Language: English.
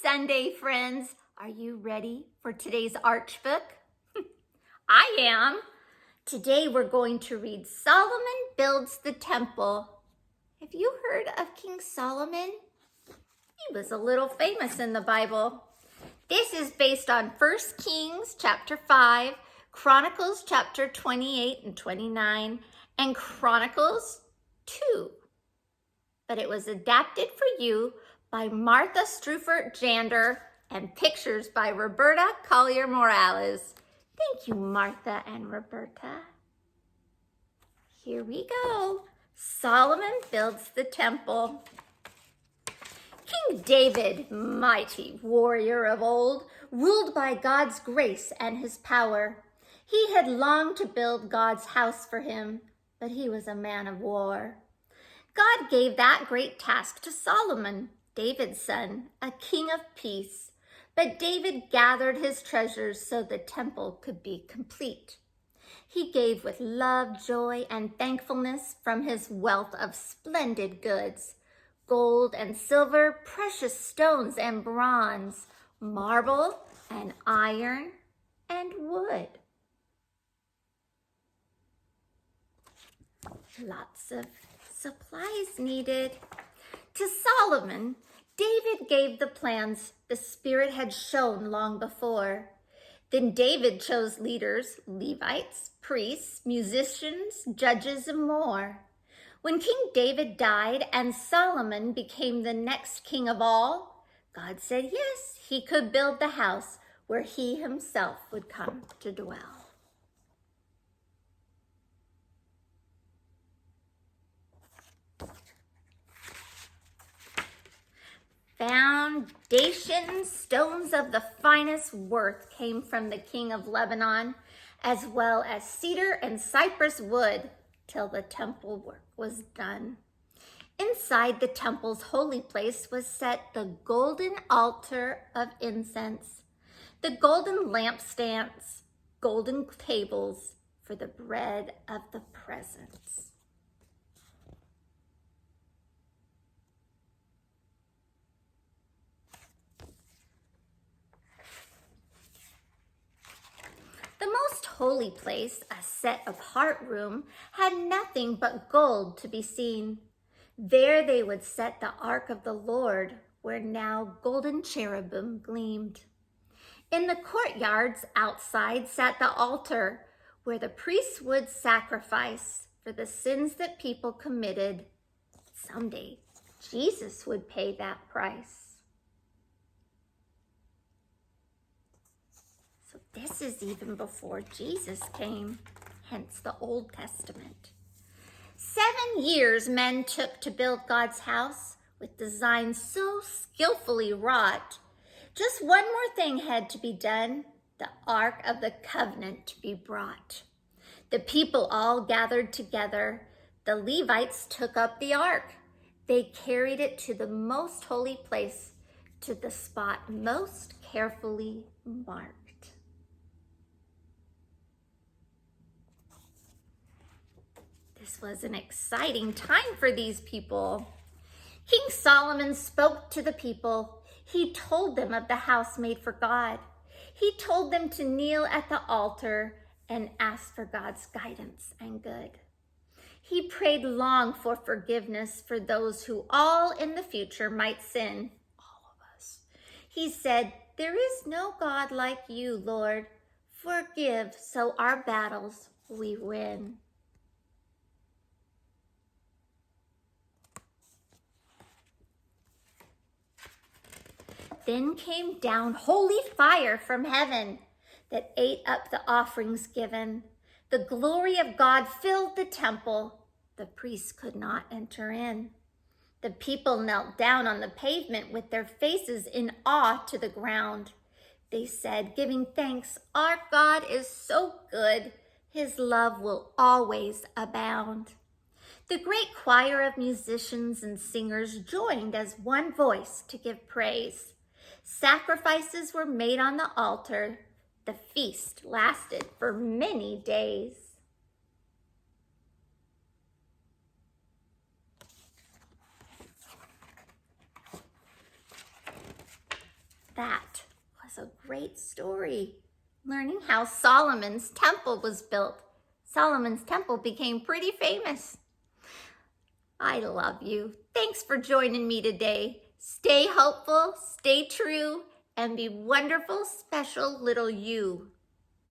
Sunday, friends. Are you ready for today's Arch book? I am. Today we're going to read Solomon Builds the Temple. Have you heard of King Solomon? He was a little famous in the Bible. This is based on 1 Kings chapter 5, Chronicles chapter 28 and 29, and Chronicles 2. But it was adapted for you by Martha Strufert Jander and pictures by Roberta Collier Morales. Thank you, Martha and Roberta. Here we go. Solomon builds the temple. King David, mighty warrior of old, ruled by God's grace and his power. He had longed to build God's house for him, but he was a man of war. God gave that great task to Solomon, David's son, a king of peace. But David gathered his treasures so the temple could be complete. He gave with love, joy, and thankfulness from his wealth of splendid goods, gold and silver, precious stones and bronze, marble and iron and wood. Lots of supplies needed. To Solomon, David gave the plans the Spirit had shown long before. Then David chose leaders, Levites, priests, musicians, judges, and more. When King David died and Solomon became the next king of all, God said yes, he could build the house where he himself would come to dwell. Foundation stones of the finest worth came from the king of Lebanon, as well as cedar and cypress wood, till the temple work was done. Inside the temple's holy place was set the golden altar of incense, the golden lampstands, golden tables for the bread of the presence. The most holy place, a set-apart room, had nothing but gold to be seen. There they would set the ark of the Lord, where now golden cherubim gleamed. In the courtyards outside sat the altar, where the priests would sacrifice for the sins that people committed. Someday, Jesus would pay that price. This is even before Jesus came, hence the Old Testament. 7 years men took to build God's house with designs so skillfully wrought. Just one more thing had to be done, the Ark of the Covenant to be brought. The people all gathered together. The Levites took up the Ark. They carried it to the most holy place, to the spot most carefully marked. This was an exciting time for these people. King Solomon spoke to the people. He told them of the house made for God. He told them to kneel at the altar and ask for God's guidance and good. He prayed long for forgiveness for those who all in the future might sin, all of us. He said, "There is no God like you, Lord. Forgive so our battles we win." Then came down holy fire from heaven that ate up the offerings given. The glory of God filled the temple. The priests could not enter in. The people knelt down on the pavement with their faces in awe to the ground. They said, giving thanks, "Our God is so good. His love will always abound." The great choir of musicians and singers joined as one voice to give praise. Sacrifices were made on the altar. The feast lasted for many days. That was a great story. Learning how Solomon's temple was built. Solomon's temple became pretty famous. I love you. Thanks for joining me today. Stay hopeful, stay true, and be wonderful, special little you.